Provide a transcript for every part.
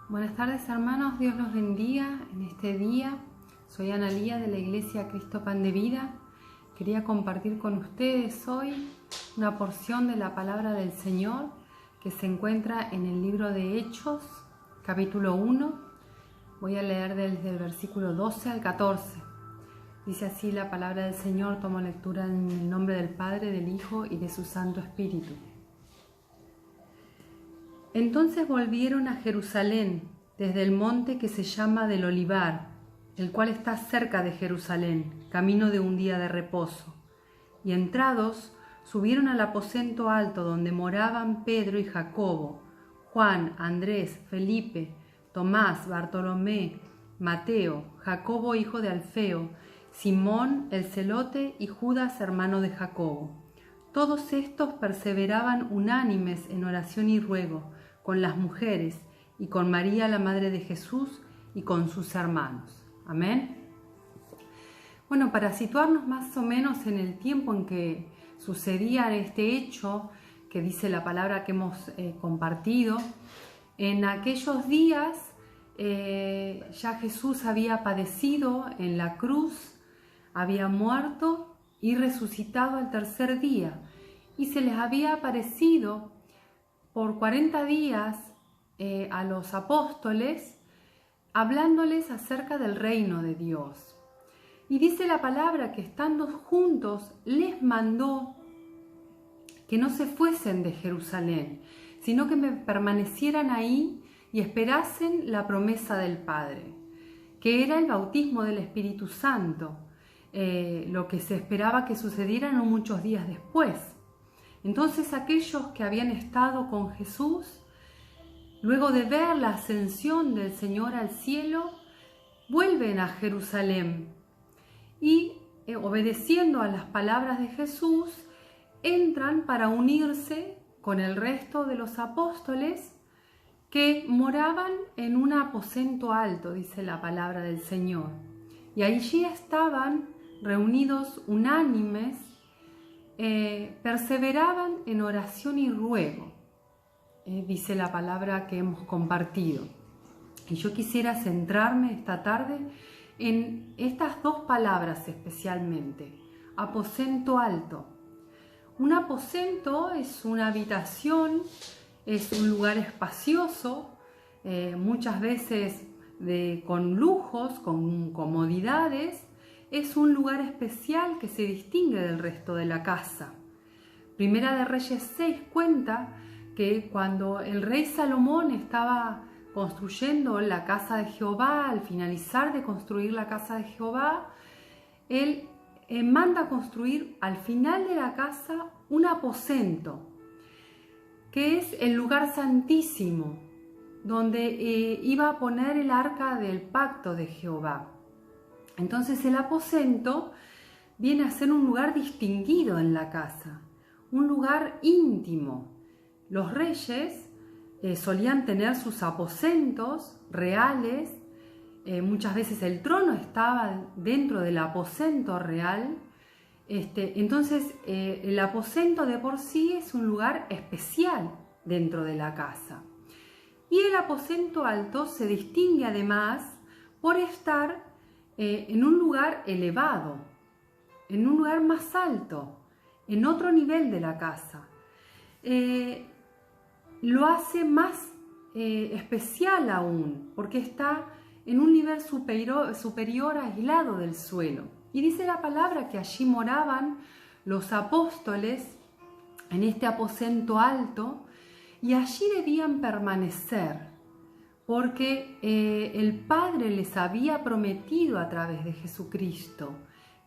Buenas tardes, hermanos, Dios los bendiga en este día. Soy Analía de la Iglesia Cristo Pan de Vida. Quería compartir con ustedes hoy una porción de la palabra del Señor que se encuentra en el libro de Hechos, capítulo 1. Voy a leer desde el versículo 12 al 14. Dice así la palabra del Señor. Tomo lectura en el nombre del Padre, del Hijo y de su Santo Espíritu. Entonces volvieron a Jerusalén desde el monte que se llama del Olivar, el cual está cerca de Jerusalén, camino de un día de reposo. Y entrados, subieron al aposento alto donde moraban Pedro y Jacobo, Juan, Andrés, Felipe, Tomás, Bartolomé, Mateo, Jacobo hijo de Alfeo, Simón el celote y Judas hermano de Jacobo. Todos estos perseveraban unánimes en oración y ruego, con las mujeres y con María la Madre de Jesús y con sus hermanos. Amén. Bueno, para situarnos más o menos en el tiempo en que sucedía este hecho, que dice la palabra que hemos compartido, en aquellos días ya Jesús había padecido en la cruz, había muerto y resucitado al tercer día, y se les había aparecido por 40 días a los apóstoles, hablándoles acerca del reino de Dios. Y dice la palabra que estando juntos les mandó que no se fuesen de Jerusalén, sino que permanecieran ahí y esperasen la promesa del Padre, que era el bautismo del Espíritu Santo, lo que se esperaba que sucediera no muchos días después. Entonces aquellos que habían estado con Jesús, luego de ver la ascensión del Señor al cielo, vuelven a Jerusalén y, obedeciendo a las palabras de Jesús, entran para unirse con el resto de los apóstoles que moraban en un aposento alto, dice la palabra del Señor. Y allí estaban reunidos unánimes, perseveraban en oración y ruego, dice la palabra que hemos compartido. Y yo quisiera centrarme esta tarde en estas dos palabras especialmente: aposento alto. Un aposento es una habitación, es un lugar espacioso, muchas veces con lujos, con comodidades. Es un lugar especial que se distingue del resto de la casa. Primera de Reyes 6 cuenta que cuando el rey Salomón estaba construyendo la casa de Jehová, al finalizar de construir la casa de Jehová, él manda construir al final de la casa un aposento, que es el lugar santísimo, donde iba a poner el arca del pacto de Jehová. Entonces el aposento viene a ser un lugar distinguido en la casa, un lugar íntimo. Los reyes solían tener sus aposentos reales, muchas veces el trono estaba dentro del aposento real. Entonces el aposento de por sí es un lugar especial dentro de la casa. Y el aposento alto se distingue además por estar en un lugar elevado, en un lugar más alto, en otro nivel de la casa. Lo hace más especial aún, porque está en un nivel superior aislado del suelo. Y dice la palabra que allí moraban los apóstoles en este aposento alto, y allí debían permanecer, porque el Padre les había prometido a través de Jesucristo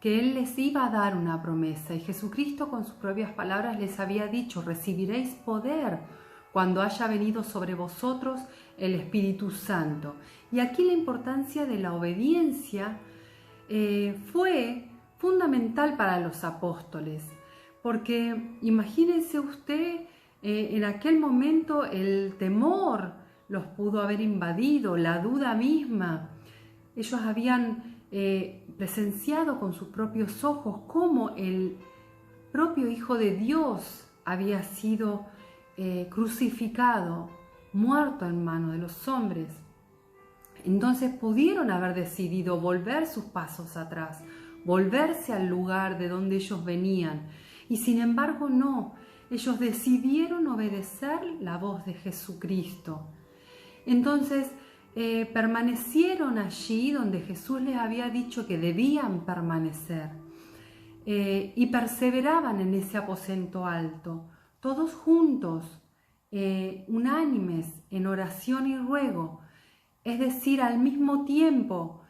que Él les iba a dar una promesa, y Jesucristo con sus propias palabras les había dicho: recibiréis poder cuando haya venido sobre vosotros el Espíritu Santo. Y aquí la importancia de la obediencia fue fundamental para los apóstoles, porque imagínense usted, en aquel momento el temor los pudo haber invadido, la duda misma. Ellos habían presenciado con sus propios ojos cómo el propio Hijo de Dios había sido crucificado, muerto en manos de los hombres. Entonces pudieron haber decidido volver sus pasos atrás, volverse al lugar de donde ellos venían. Y sin embargo no, ellos decidieron obedecer la voz de Jesucristo. Entonces permanecieron allí donde Jesús les había dicho que debían permanecer. Y perseveraban en ese aposento alto, todos juntos, unánimes en oración y ruego, es decir, al mismo tiempo,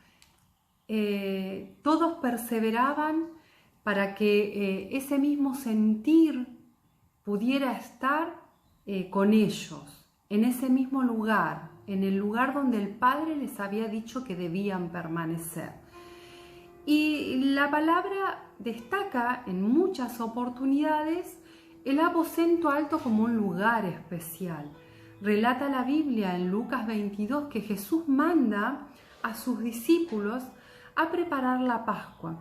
todos perseveraban para que ese mismo sentir pudiera estar con ellos, en ese mismo lugar, en el lugar donde el Padre les había dicho que debían permanecer. Y la palabra destaca en muchas oportunidades el aposento alto como un lugar especial. Relata la Biblia en Lucas 22 que Jesús manda a sus discípulos a preparar la Pascua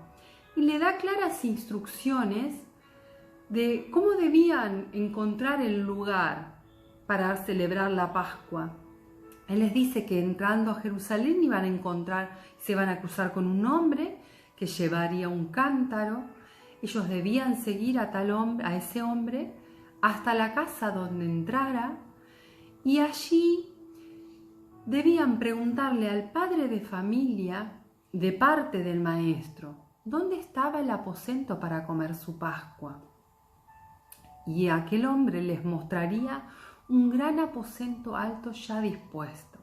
y le da claras instrucciones de cómo debían encontrar el lugar para celebrar la Pascua. Él les dice que entrando a Jerusalén se van a cruzar con un hombre que llevaría un cántaro. Ellos debían seguir a ese hombre hasta la casa donde entrara y allí debían preguntarle al padre de familia de parte del maestro dónde estaba el aposento para comer su Pascua. Y aquel hombre les mostraría un gran aposento alto ya dispuesto.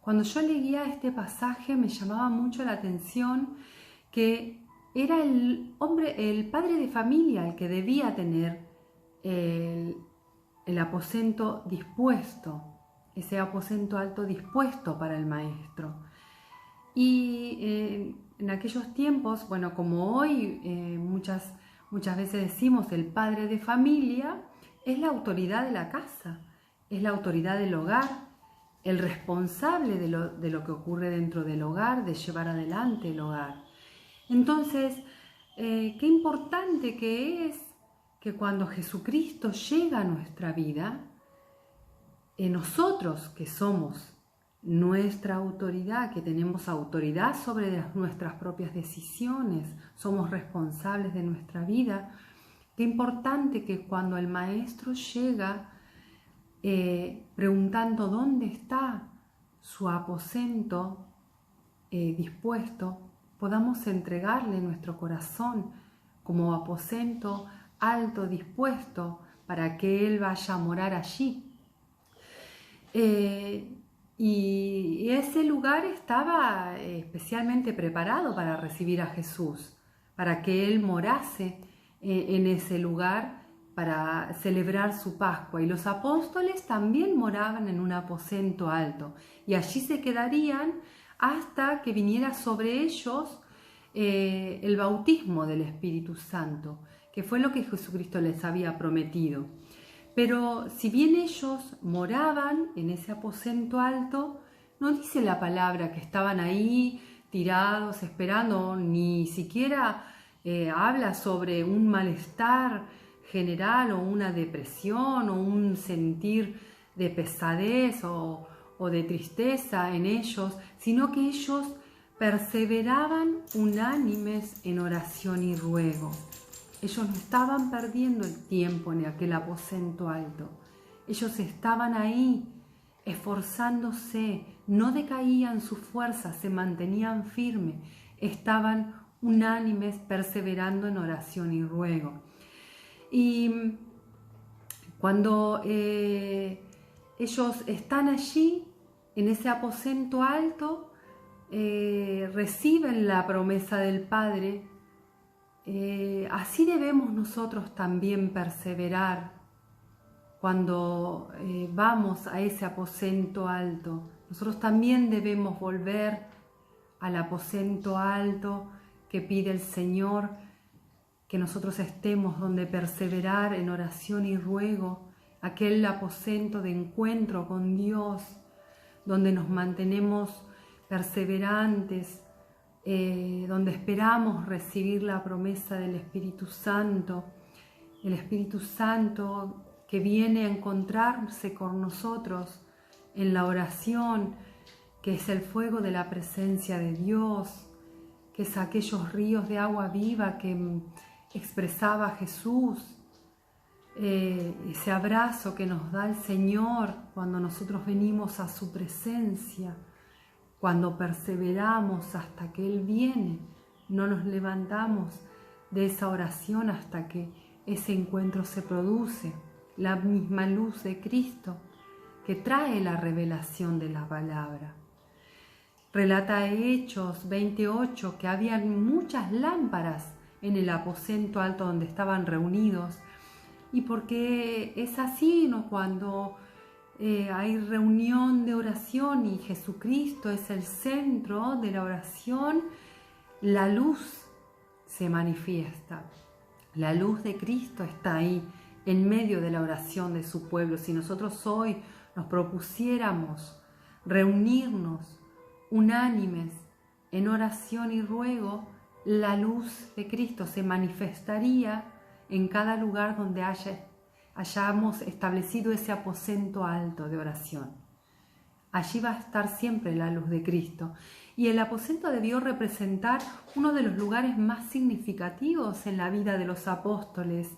Cuando yo leía este pasaje me llamaba mucho la atención que era el padre de familia el que debía tener el aposento dispuesto, ese aposento alto dispuesto para el maestro. Y en aquellos tiempos, bueno, como hoy muchas veces decimos, el padre de familia es la autoridad de la casa, es la autoridad del hogar, el responsable de lo que ocurre dentro del hogar, de llevar adelante el hogar. Entonces, qué importante que es que cuando Jesucristo llega a nuestra vida, nosotros que somos nuestra autoridad, que tenemos autoridad sobre nuestras propias decisiones, somos responsables de nuestra vida, qué importante que cuando el maestro llega preguntando dónde está su aposento dispuesto, podamos entregarle nuestro corazón como aposento alto dispuesto para que Él vaya a morar allí. Y ese lugar estaba especialmente preparado para recibir a Jesús, para que Él morase en ese lugar para celebrar su Pascua. Y los apóstoles también moraban en un aposento alto y allí se quedarían hasta que viniera sobre ellos el bautismo del Espíritu Santo, que fue lo que Jesucristo les había prometido. Pero si bien ellos moraban en ese aposento alto, no dice la palabra que estaban ahí tirados, esperando, ni siquiera habla sobre un malestar general o una depresión o un sentir de pesadez o de tristeza en ellos, sino que ellos perseveraban unánimes en oración y ruego. Ellos no estaban perdiendo el tiempo en aquel aposento alto. Ellos estaban ahí, esforzándose, no decaían sus fuerzas, se mantenían firmes, estaban unánimes, perseverando en oración y ruego. Y cuando ellos están allí, en ese aposento alto, reciben la promesa del Padre. Así debemos nosotros también perseverar cuando vamos a ese aposento alto. Nosotros también debemos volver al aposento alto que pide el Señor, que nosotros estemos donde perseverar en oración y ruego, aquel aposento de encuentro con Dios, donde nos mantenemos perseverantes, donde esperamos recibir la promesa del Espíritu Santo, el Espíritu Santo que viene a encontrarse con nosotros en la oración, que es el fuego de la presencia de Dios, que es aquellos ríos de agua viva que expresaba Jesús, ese abrazo que nos da el Señor cuando nosotros venimos a su presencia, cuando perseveramos hasta que Él viene, no nos levantamos de esa oración hasta que ese encuentro se produce, la misma luz de Cristo que trae la revelación de la palabra. Relata Hechos 28 que habían muchas lámparas en el aposento alto donde estaban reunidos, y porque es así, ¿no? Cuando hay reunión de oración y Jesucristo es el centro de la oración, la luz se manifiesta. La luz de Cristo está ahí, en medio de la oración de su pueblo. Si nosotros hoy nos propusiéramos reunirnos unánimes en oración y ruego, la luz de Cristo se manifestaría en cada lugar donde hayamos establecido ese aposento alto de oración. Allí va a estar siempre la luz de Cristo. Y el aposento debió representar uno de los lugares más significativos en la vida de los apóstoles,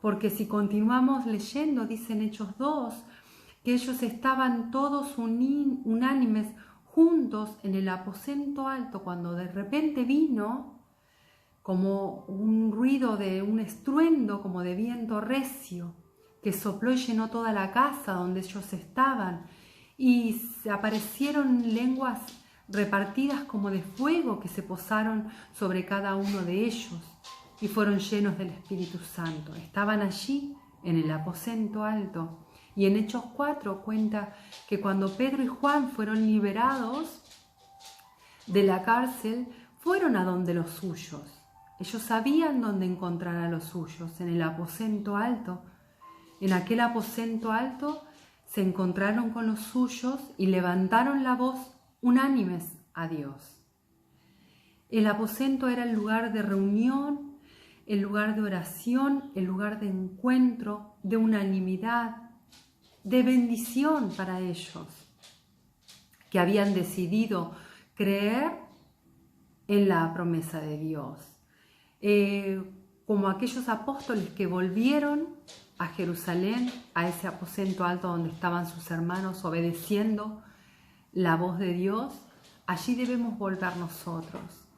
porque si continuamos leyendo, dice en Hechos 2, que ellos estaban todos unánimes juntos en el aposento alto, cuando de repente vino como un ruido de un estruendo, como de viento recio, que sopló y llenó toda la casa donde ellos estaban, y se aparecieron lenguas repartidas como de fuego que se posaron sobre cada uno de ellos y fueron llenos del Espíritu Santo. Estaban allí en el aposento alto. Y en Hechos 4 cuenta que cuando Pedro y Juan fueron liberados de la cárcel, fueron a donde los suyos. Ellos sabían dónde encontrar a los suyos, en el aposento alto. En aquel aposento alto se encontraron con los suyos y levantaron la voz unánimes a Dios. El aposento era el lugar de reunión, el lugar de oración, el lugar de encuentro, de unanimidad, de bendición para ellos, que habían decidido creer en la promesa de Dios. Como aquellos apóstoles que volvieron a Jerusalén, a ese aposento alto donde estaban sus hermanos obedeciendo la voz de Dios, allí debemos volver nosotros,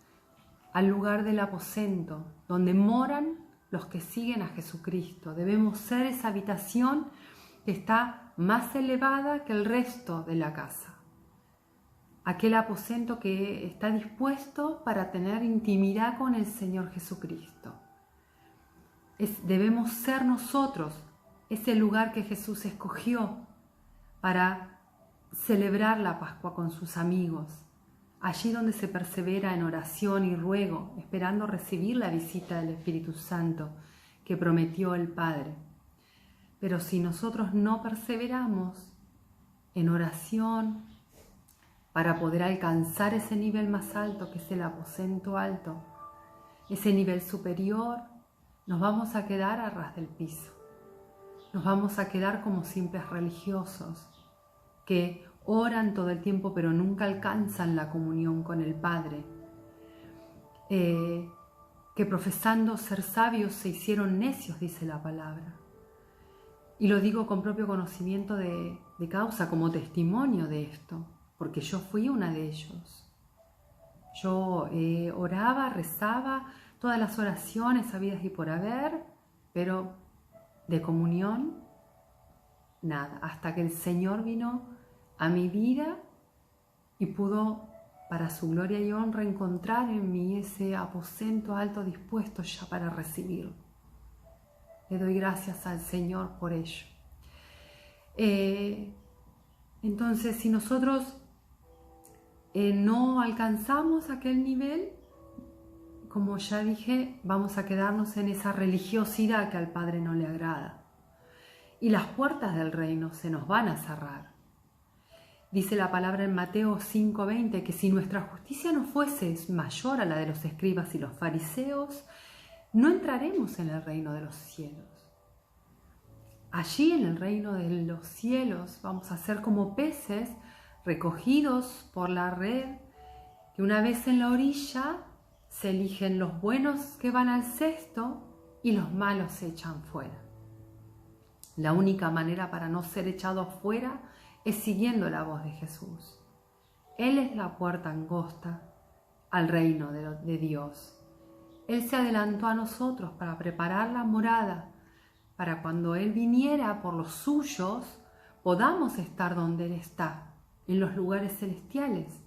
al lugar del aposento, donde moran los que siguen a Jesucristo. Debemos ser esa habitación que está más elevada que el resto de la casa. Aquel aposento que está dispuesto para tener intimidad con el Señor Jesucristo. Debemos ser nosotros ese lugar que Jesús escogió para celebrar la Pascua con sus amigos. Allí donde se persevera en oración y ruego, esperando recibir la visita del Espíritu Santo que prometió el Padre. Pero si nosotros no perseveramos en oración para poder alcanzar ese nivel más alto que es el aposento alto, ese nivel superior, nos vamos a quedar a ras del piso. Nos vamos a quedar como simples religiosos que oran todo el tiempo pero nunca alcanzan la comunión con el Padre, que profesando ser sabios se hicieron necios, dice la palabra. Y lo digo con propio conocimiento de causa, como testimonio de esto, porque yo fui una de ellos. Yo oraba, rezaba, todas las oraciones habidas y por haber, pero de comunión, nada, hasta que el Señor vino a mi vida y pudo, para su gloria y honra, encontrar en mí ese aposento alto dispuesto ya para recibirlo. Le doy gracias al Señor por ello. Entonces, si nosotros no alcanzamos aquel nivel, como ya dije, vamos a quedarnos en esa religiosidad que al Padre no le agrada. Y las puertas del reino se nos van a cerrar. Dice la palabra en Mateo 5:20 que si nuestra justicia no fuese mayor a la de los escribas y los fariseos, no entraremos en el reino de los cielos. Allí en el reino de los cielos vamos a ser como peces recogidos por la red, que una vez en la orilla se eligen los buenos que van al cesto y los malos se echan fuera. La única manera para no ser echados fuera es siguiendo la voz de Jesús. Él es la puerta angosta al reino de Dios. Él se adelantó a nosotros para preparar la morada, para cuando Él viniera por los suyos, podamos estar donde Él está, en los lugares celestiales,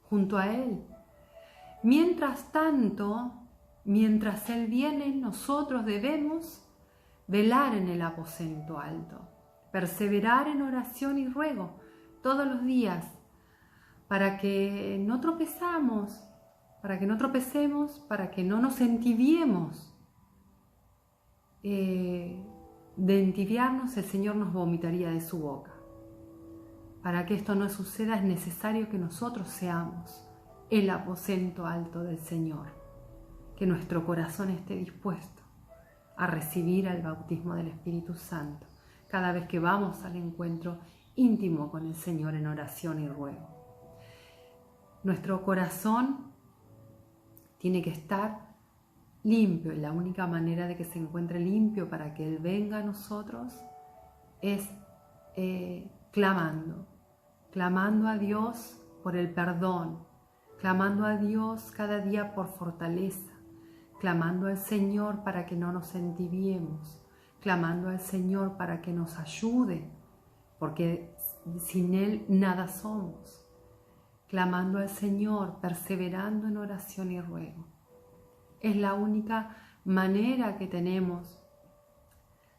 junto a Él. Mientras tanto, mientras Él viene, nosotros debemos velar en el aposento alto, perseverar en oración y ruego todos los días, para que no tropecemos, para que no nos entibiemos. De entibiarnos, el Señor nos vomitaría de su boca. Para que esto no suceda, es necesario que nosotros seamos el aposento alto del Señor, que nuestro corazón esté dispuesto a recibir el bautismo del Espíritu Santo cada vez que vamos al encuentro íntimo con el Señor en oración y ruego. Nuestro corazón tiene que estar limpio, y la única manera de que se encuentre limpio para que Él venga a nosotros es clamando a Dios por el perdón, clamando a Dios cada día por fortaleza, clamando al Señor para que no nos entibiemos, clamando al Señor para que nos ayude, porque sin Él nada somos, clamando al Señor, perseverando en oración y ruego. Es la única manera que tenemos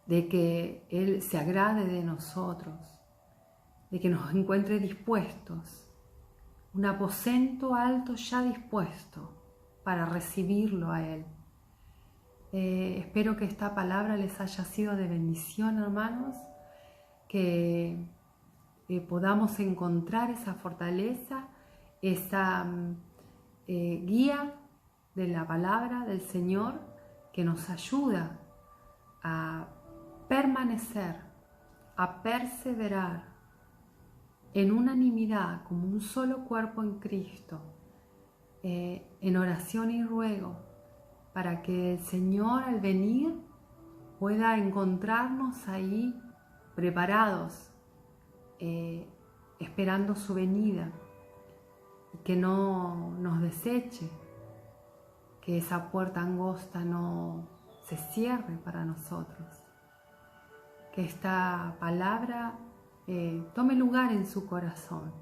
de que Él se agrade de nosotros, de que nos encuentre dispuestos, un aposento alto ya dispuesto para recibirlo a Él. Espero que esta palabra les haya sido de bendición, hermanos, que podamos encontrar esa fortaleza, esa guía de la palabra del Señor que nos ayuda a permanecer, a perseverar en unanimidad como un solo cuerpo en Cristo, en oración y ruego, para que el Señor al venir pueda encontrarnos ahí preparados, esperando su venida, y que no nos deseche, que esa puerta angosta no se cierre para nosotros, que esta palabra tome lugar en su corazón,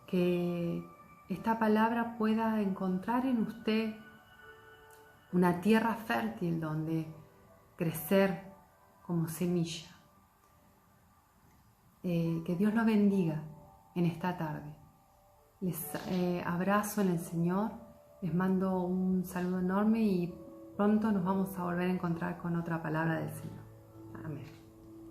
que esta palabra pueda encontrar en usted una tierra fértil donde crecer como semilla. Que Dios los bendiga en esta tarde. Les abrazo en el Señor, les mando un saludo enorme y pronto nos vamos a volver a encontrar con otra palabra del Señor. Amén.